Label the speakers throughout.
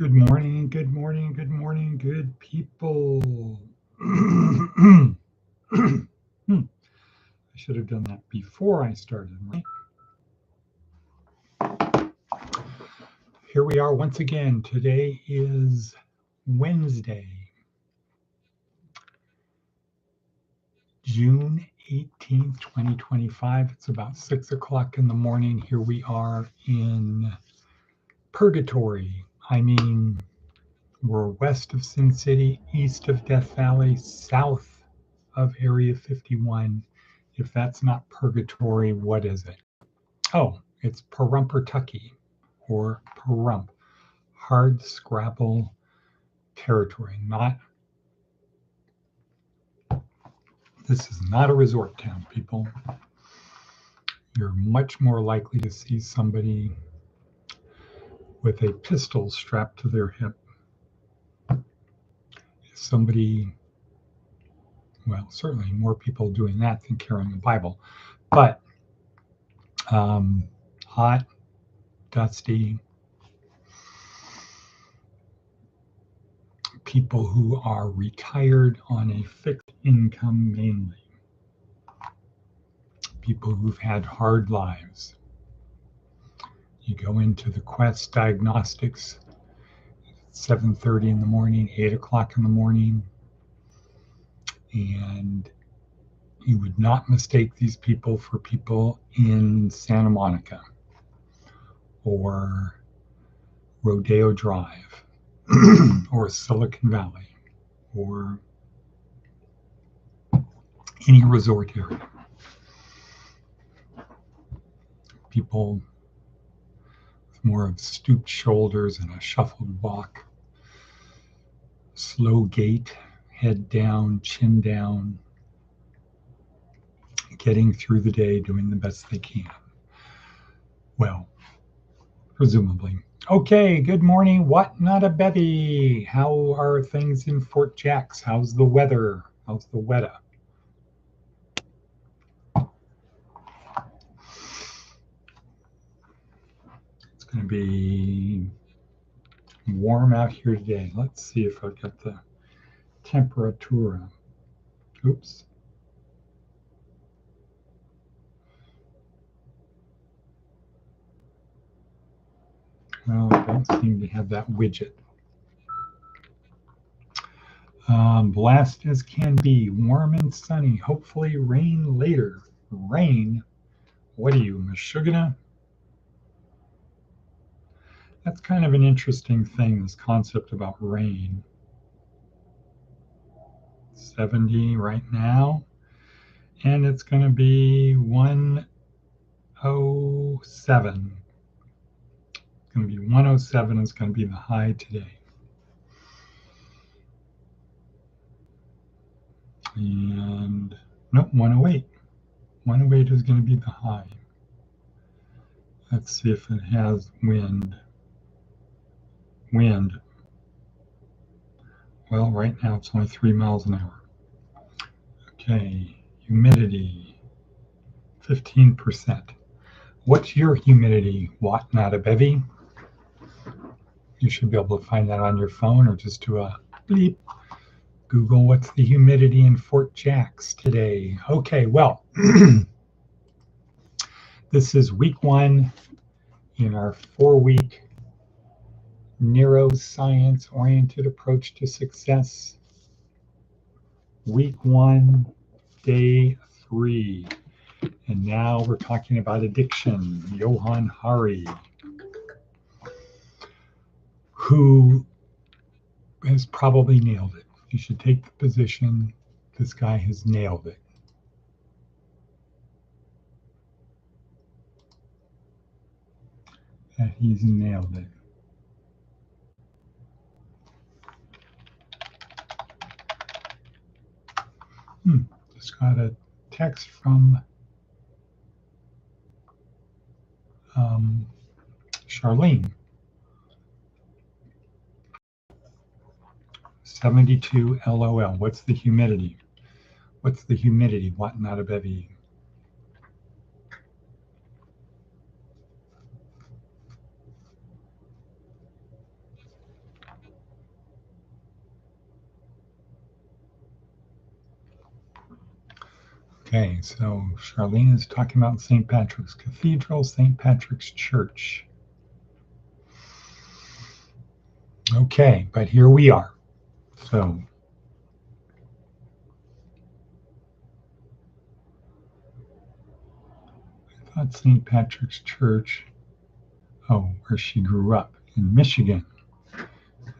Speaker 1: Good morning, good morning, good morning, good people. I should have done that before I started. Right? Here we are once again. Today is Wednesday, June 18th, 2025. It's about 6 o'clock in the morning. Here we are in purgatory. I mean, we're west of Sin City, east of Death Valley, south of Area 51. If that's not purgatory, what is it? Oh, it's Parumpertucky or Pahrump, hard scrabble territory. This is not a resort town, people. You're much more likely to see somebody with a pistol strapped to their hip. Somebody, well, certainly more people doing that than carrying a Bible, but hot, dusty, people who are retired on a fixed income mainly, people who've had hard lives. You go into the Quest Diagnostics at 7:30 in the morning, 8 o'clock in the morning, and you would not mistake these people for people in Santa Monica or Rodeo Drive or Silicon Valley or any resort area. People with more of stooped shoulders and a shuffled walk, slow gait, head down, chin down, getting through the day, doing the best they can. Well, presumably. Okay, good morning. What not a bevy? How are things in Fort Jacks? How's the weather? How's the weather? It's going to be warm out here today. Let's see if I've got the temperature. Oops. Well, I don't seem to have that widget. Blast as can be, warm and sunny. Hopefully rain later. Rain? What are you, Meshuggah? That's kind of an interesting thing, this concept about rain. 70 right now, and it's going to be 107. It's going to be 107 is going to be the high today. And no, 108. 108 is going to be the high. Let's see if it has wind. Wind. Well, right now it's only 3 miles an hour. Okay, humidity, 15%. What's your humidity, Watt not a bevy? You should be able to find that on your phone or just do a bleep. Google what's the humidity in Fort Jacks today. Okay, well, this is week 1 in our 4-week neuroscience-oriented approach to success. Week 1, day 3. And now we're talking about addiction. Johann Hari, who has probably nailed it. You should take the position. This guy has nailed it. And he's nailed it. Just got a text from Charlene. 72 LOL. What's the humidity? What's the humidity? What not a bevy? Okay, so Charlene is talking about St. Patrick's Cathedral, St. Patrick's Church. Okay, but here we are. So I thought St. Patrick's Church, where she grew up in Michigan.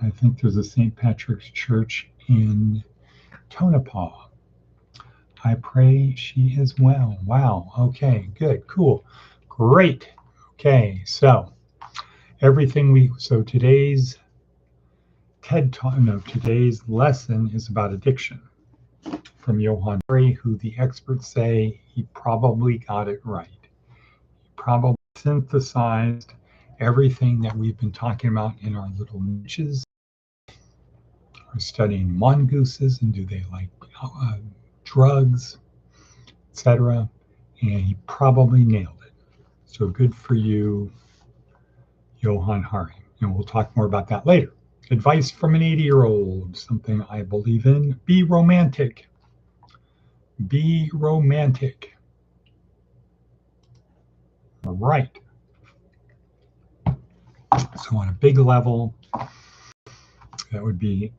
Speaker 1: I think there's a St. Patrick's Church in Tonopah. I pray she is well. Wow. Okay, good, cool, great. Okay, so today's TED Talk, no, today's lesson is about addiction from Johann Hari, who the experts say he probably got it right. He probably synthesized everything that we've been talking about in our little niches. We're studying mongooses and do they like drugs, etc. And he probably nailed it. So good for you, Johann Hari. And we'll talk more about that later. Advice from an 80-year-old, something I believe in. Be romantic. Be romantic. All right. So on a big level, that would be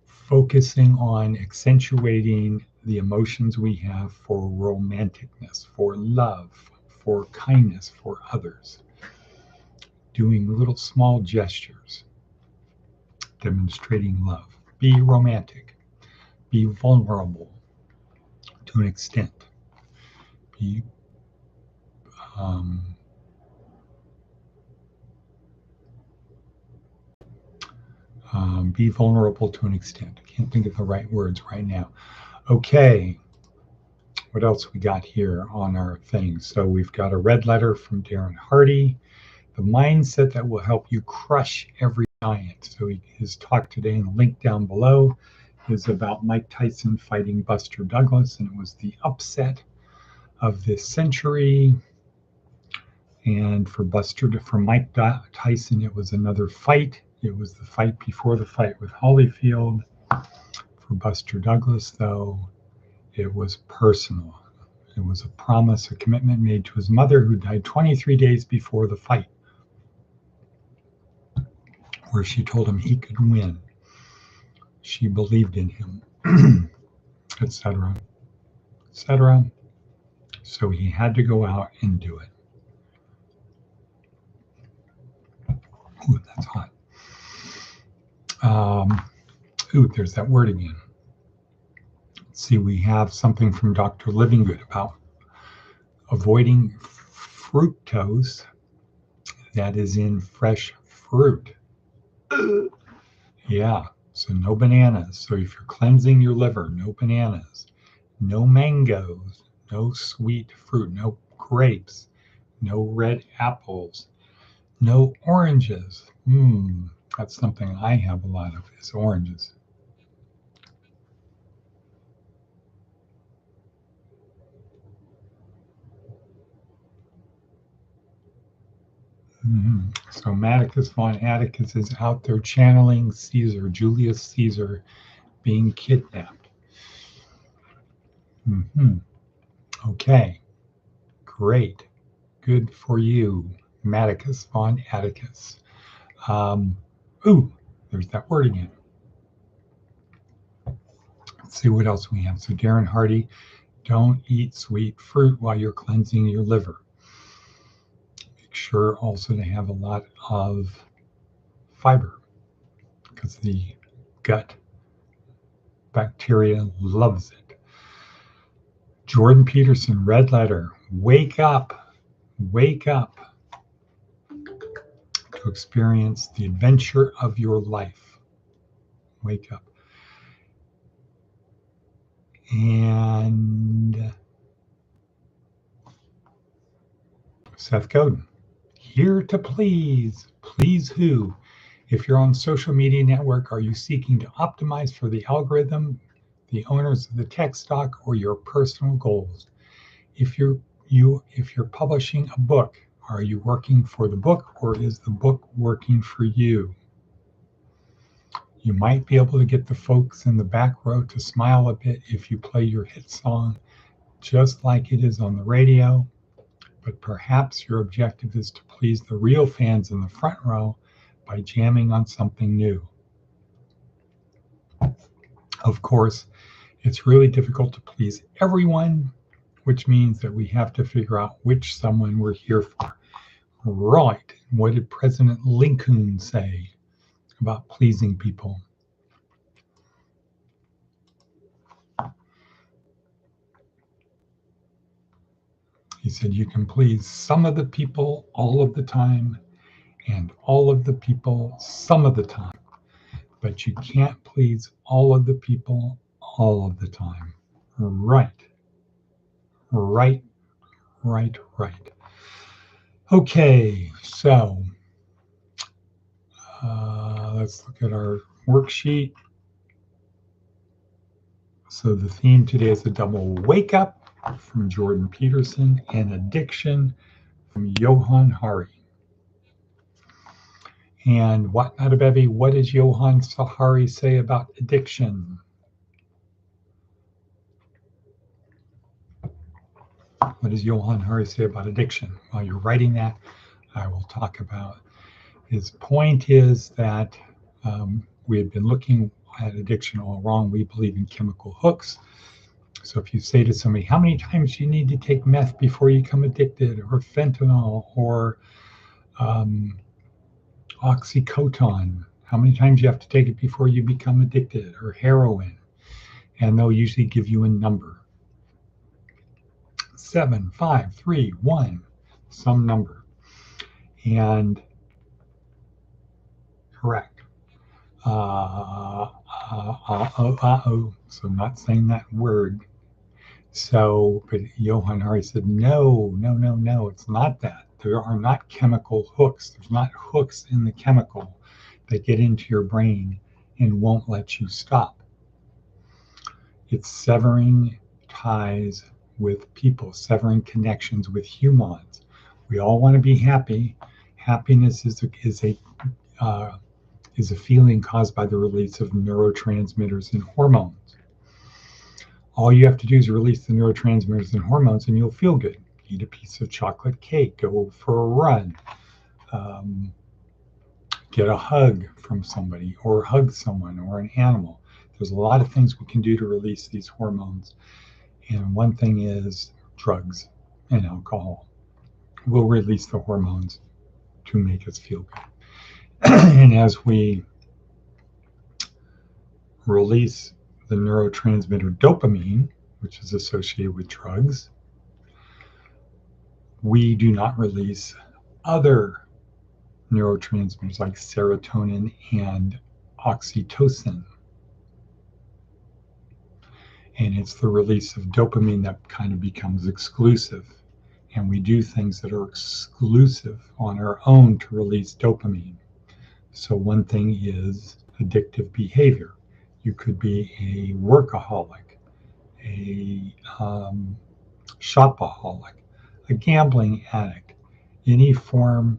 Speaker 1: focusing on accentuating the emotions we have for romanticness, for love, for kindness for others. Doing little small gestures, demonstrating love. Be romantic. Be vulnerable to an extent. Be be vulnerable to an extent. I can't think of the right words right now. Okay, what else we got here on our thing? So we've got a red letter from Darren Hardy, the mindset that will help you crush every giant. So his talk today, and the link down below, is about Mike Tyson fighting Buster Douglas, and it was the upset of this century. And for Mike Tyson, it was another fight. It was the fight before the fight with Holyfield. For Buster Douglas, though, it was personal. It was a promise, a commitment made to his mother, who died 23 days before the fight, where she told him he could win. She believed in him, etc., etc. So he had to go out and do it. Ooh, that's hot. There's that word again. Let's see, we have something from Dr. Livingood about avoiding fructose that is in fresh fruit. Yeah, so no bananas. So if you're cleansing your liver, no bananas, no mangoes, no sweet fruit, no grapes, no red apples, no oranges. That's something I have a lot of, is oranges. So Atticus von Atticus is out there channeling Caesar, Julius Caesar, being kidnapped. Okay, great, good for you, Atticus von Atticus. There's that word again. Let's see what else we have. So Darren Hardy, don't eat sweet fruit while you're cleansing your liver. Make sure also to have a lot of fiber, because the gut bacteria loves it. Jordan Peterson, red letter, wake up to experience the adventure of your life. Wake up. And Seth Godin, here to please. Please who? If you're on social media network, are you seeking to optimize for the algorithm, the owners of the tech stock, or your personal goals? If you're publishing a book, are you working for the book, or is the book working for you? You might be able to get the folks in the back row to smile a bit if you play your hit song just like it is on the radio, but perhaps your objective is to please the real fans in the front row by jamming on something new. Of course, it's really difficult to please everyone, which means that we have to figure out which someone we're here for. Right. What did President Lincoln say about pleasing people? He said, you can please some of the people all of the time and all of the people some of the time, but you can't please all of the people all of the time. Right. Right, right, right. Okay, so let's look at our worksheet. So the theme today is a double wake up from Jordan Peterson and addiction from Johann Hari. And what does Johann Hari say about addiction? What does Johann Hari say about addiction? While you're writing that, I will talk about. His point is that we had been looking at addiction all along. We believe in chemical hooks. So if you say to somebody, how many times do you need to take meth before you become addicted, or fentanyl, or oxycodone, how many times you have to take it before you become addicted, or heroin, and they'll usually give you a number. 7, 5, 3, 1, some number. And correct. So I'm not saying that word. So, but Johann Hari said, no, it's not that. There are not chemical hooks. There's not hooks in the chemical that get into your brain and won't let you stop. It's severing ties with people, severing connections with humans. We all want to be happy. Happiness is a feeling caused by the release of neurotransmitters and hormones. All you have to do is release the neurotransmitters and hormones and you'll feel good. Eat a piece of chocolate cake, go for a run, get a hug from somebody, or hug someone or an animal. There's a lot of things we can do to release these hormones. And one thing is drugs and alcohol will release the hormones to make us feel good. And as we release the neurotransmitter dopamine, which is associated with drugs, we do not release other neurotransmitters like serotonin and oxytocin. And it's the release of dopamine that kind of becomes exclusive. And we do things that are exclusive on our own to release dopamine. So one thing is addictive behavior. You could be a workaholic, a shopaholic, a gambling addict, any form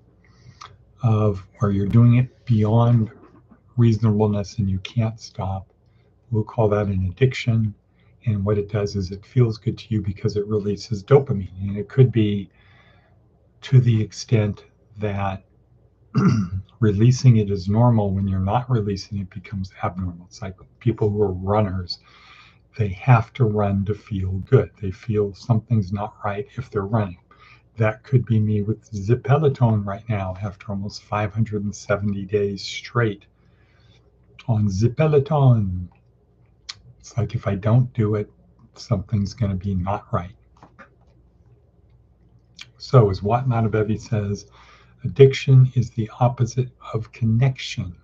Speaker 1: of where you're doing it beyond reasonableness and you can't stop. We'll call that an addiction. And what it does is it feels good to you because it releases dopamine. And it could be to the extent that releasing it is normal. When you're not releasing it becomes abnormal. It's like people who are runners. They have to run to feel good. They feel something's not right if they're running. That could be me with Zipelatone right now after almost 570 days straight on Zipelatone. It's like if I don't do it, something's going to be not right. So as Watanabe says, addiction is the opposite of connection.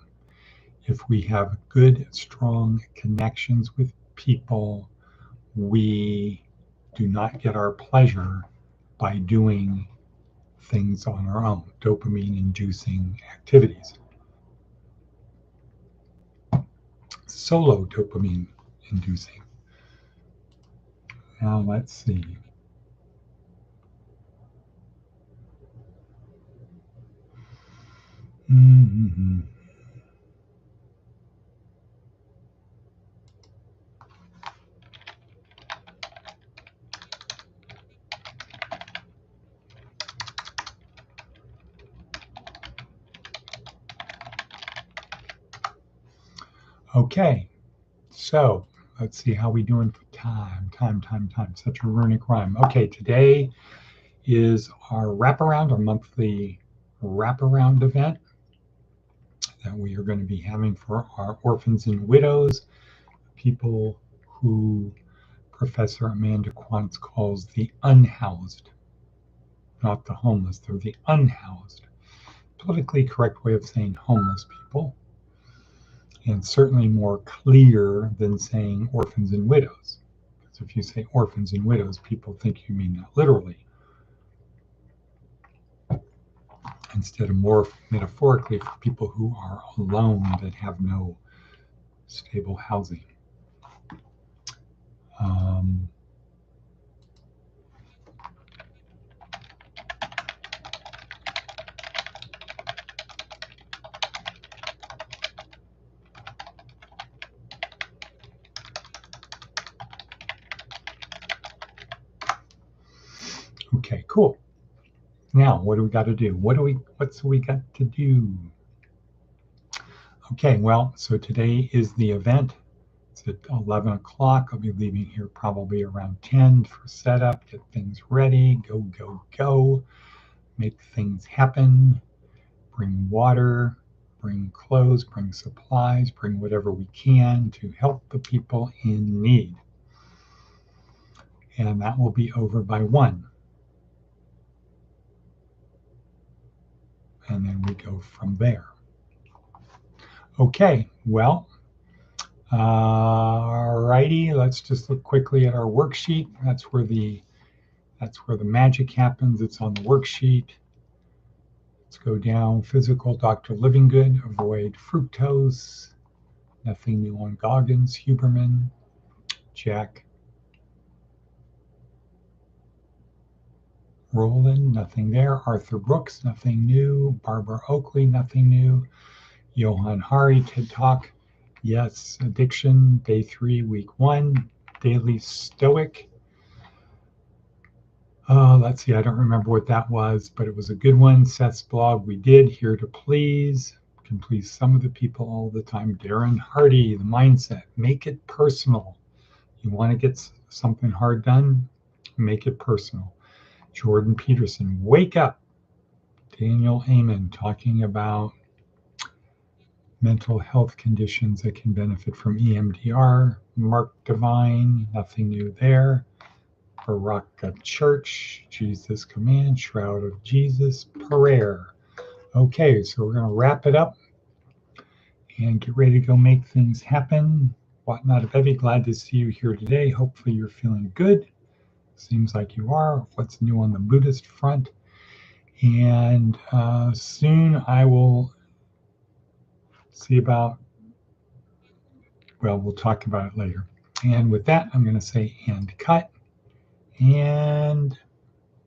Speaker 1: If we have good, strong connections with people, we do not get our pleasure by doing things on our own, dopamine-inducing activities. Solo dopamine-inducing. Now let's see. Okay, so let's see how we doing for time. Such a runic rhyme. Okay, today is our wraparound, our monthly wraparound event that we are going to be having for our orphans and widows, people who Professor Amanda Quantz calls the unhoused, not the homeless, they're the unhoused. Politically correct way of saying homeless people, and certainly more clear than saying orphans and widows. Because if you say orphans and widows, people think you mean that literally, instead of more metaphorically for people who are alone that have no stable housing. Um, okay, cool. Now, what do we got to do? What's we got to do? Okay, well, so today is the event. It's at 11 o'clock. I'll be leaving here probably around 10 for setup, get things ready, go, make things happen, bring water, bring clothes, bring supplies, bring whatever we can to help the people in need. And that will be over by 1. And then we go from there. Okay, well, alrighty, let's just look quickly at our worksheet. That's where the magic happens. It's on the worksheet. Let's go down. Physical, Dr. Livingood. Avoid fructose. Nothing new on Goggins. Huberman. Jack. Rowland. Nothing there. Arthur Brooks. Nothing new. Barbara Oakley. Nothing new. Johan Hari. TED Talk. Yes. Addiction. Day 3, week 1. Daily Stoic. Let's see, I don't remember what that was, but it was a good one. Seth's blog, we did. Here to please, can please some of the people all the time. Darren Hardy, the mindset, make it personal. You want to get something hard done, make it personal. Jordan Peterson, wake up. Daniel Amen, talking about mental health conditions that can benefit from EMDR. Mark Devine, nothing new there. Baraka Church, Jesus Command, Shroud of Jesus, Prayer. Okay, so we're going to wrap it up and get ready to go make things happen. Whatnot of Evie, glad to see you here today. Hopefully you're feeling good. Seems like you are. What's new on the Buddhist front? And soon I will see about, well, we'll talk about it later. And with that, I'm going to say and cut. And